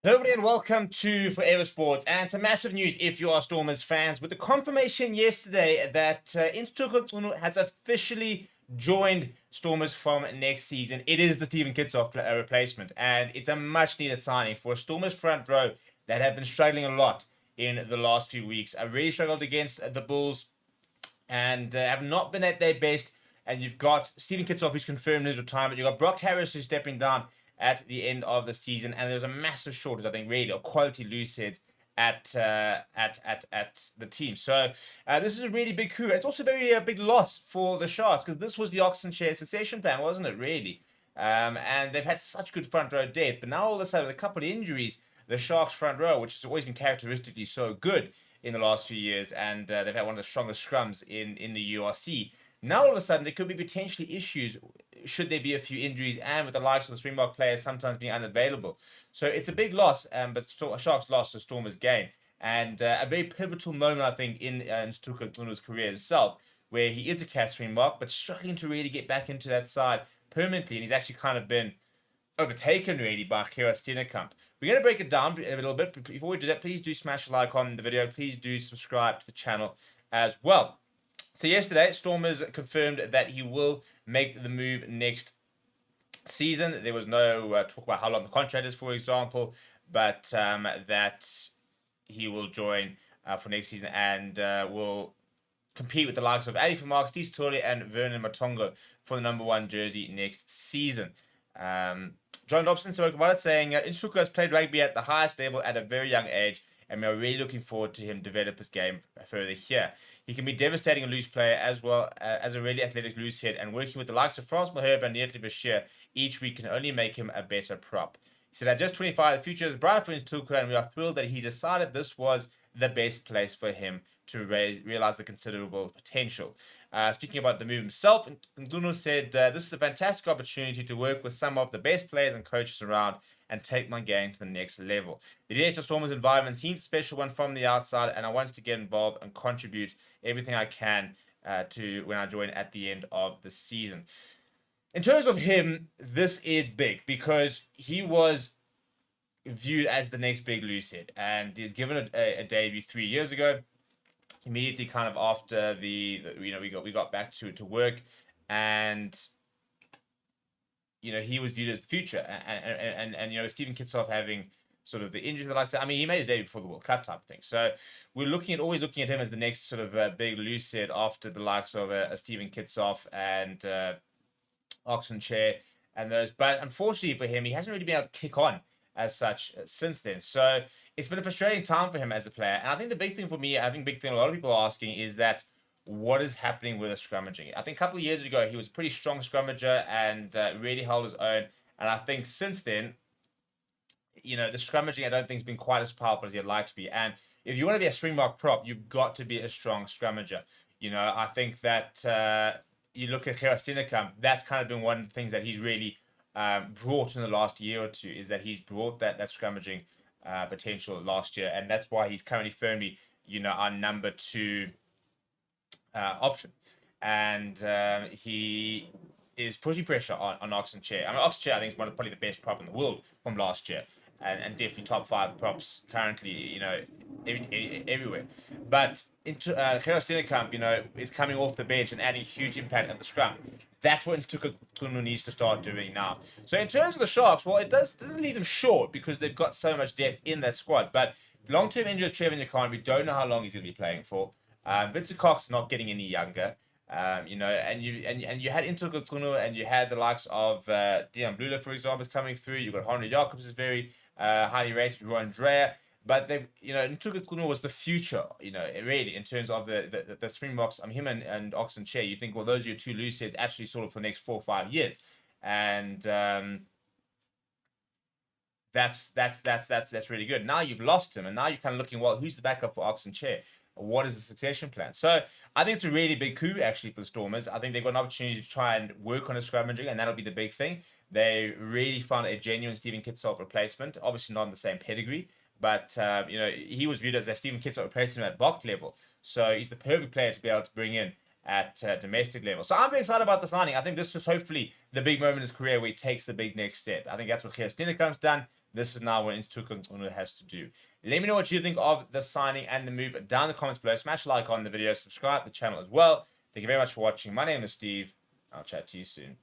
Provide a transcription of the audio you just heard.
Hello, everybody, and welcome to Forever Sports. And some massive news if you are Stormers fans, with the confirmation yesterday that Mchunu has officially joined Stormers from next season. It is the Stephen Kitshoff replacement, and it's a much needed signing for a Stormers front row that have been struggling a lot in the last few weeks. I really struggled against the Bulls and have not been at their best. And you've got Stephen Kitshoff, who's confirmed his retirement. You've got Brock Harris, who's stepping down at the end of the season, and there's a massive shortage, I think, really, of quality loose heads at the team. So this is a really big coup. It's also a very big loss for the Sharks, because this was the Oxenshire succession plan, wasn't it? Really, and they've had such good front row depth, but now all of a sudden, with a couple of injuries, the Sharks front row, which has always been characteristically so good in the last few years, and they've had one of the strongest scrums in the URC. Now all of a sudden there could be potentially issues should there be a few injuries, and with the likes of the Springbok players sometimes being unavailable. So it's a big loss, but Sharks lost to Stormers gain, and a very pivotal moment, I think, in Mchunu's career himself, where he is a Cat Springbok but struggling to really get back into that side permanently, and he's actually kind of been overtaken really by Gerard Steenekamp. We're going to break it down a little bit. But before we do that, please do smash a like on the video. Please do subscribe to the channel as well. So yesterday, Stormers confirmed that he will make the move next season. There was no talk about how long the contract is, for example, but that he will join for next season and will compete with the likes of Ali Marks, Steve Story, and Vernon Matongo for the number 1 jersey next season. John Dobson spoke about it, saying Mchunu has played rugby at the highest level at a very young age, and we are really looking forward to him develop his game further here. He can be devastating a loose player as well as a really athletic loose head, and working with the likes of Frans Malherbe and Neatley Bashir each week can only make him a better prop. He said, at just 25, the future is bright for Mchunu, and we are thrilled that he decided this was the best place for him to realize the considerable potential. Speaking about the move himself, Mchunu said, this is a fantastic opportunity to work with some of the best players and coaches around and take my game to the next level. The DHL Stormers environment seems a special one from the outside, and I wanted to get involved and contribute everything I can to when I join at the end of the season. In terms of him, this is big because he was viewed as the next big loose head, and he's given a debut 3 years ago. Immediately, kind of after we got back to work, and he was viewed as the future, and Stephen Kitshoff having sort of the injuries that I said. I mean, he made his debut before the World Cup type of thing. So we're always looking at him as the next sort of big loose head after the likes of a Stephen Kitshoff and Oxenshire and those. But unfortunately for him, he hasn't really been able to kick on as such since then. So it's been a frustrating time for him as a player. And I think the big thing for me, big thing a lot of people are asking is that what is happening with the scrummaging? I think a couple of years ago, he was a pretty strong scrummager and really held his own. And I think since then, the scrummaging I don't think has been quite as powerful as he'd like to be. And if you want to be a Springbok prop, you've got to be a strong scrummager. I think that you look at Gerard Steenekamp, that's kind of been one of the things that he's really brought in the last year or two, is that he's brought that scrummaging potential last year, and that's why he's currently firmly, our number 2 option, and he is pushing pressure on Oxenshire. I mean, Oxenshire, I think, is probably the best prop in the world from last year, and definitely top 5 props currently, everywhere. But Gerard Steenekamp, is coming off the bench and adding huge impact at the scrum. That's what Mchunu needs to start doing now. So in terms of the Sharks, well, it doesn't leave them short because they've got so much depth in that squad. But long-term injury of Trevor Nyakane, we don't know how long he's going to be playing for. Vincent Cox is not getting any younger. And you had Mchunu and you had the likes of Dion Blula, for example, is coming through. You've got Henry Jacobs is very highly rated, Rowan Dreyer. But Mchunu was the future, really, in terms of the Springboks. Him and Oxenshire. You think, well, those are your 2 loose heads, absolutely sort of for the next 4 or 5 years, and that's really good. Now you've lost him, and now you're kind of looking, well, who's the backup for Oxenshire? What is the succession plan? So I think it's a really big coup actually for the Stormers. I think they've got an opportunity to try and work on a scrummaging, and that'll be the big thing. They really found a genuine Stephen Kitshoff replacement. Obviously not in the same pedigree, but he was viewed as a Stephen Kitshoff replacement at Bok level. So he's the perfect player to be able to bring in at domestic level. So I'm very excited about the signing. I think this is hopefully the big moment in his career where he takes the big next step. I think that's what Gerard Steenekamp's done. this is now what Mchunu has to do. Let me know what you think of the signing and the move down in the comments below. Smash a like on the video, subscribe to the channel as well. Thank you very much for watching. My name is Steve. I'll chat to you soon.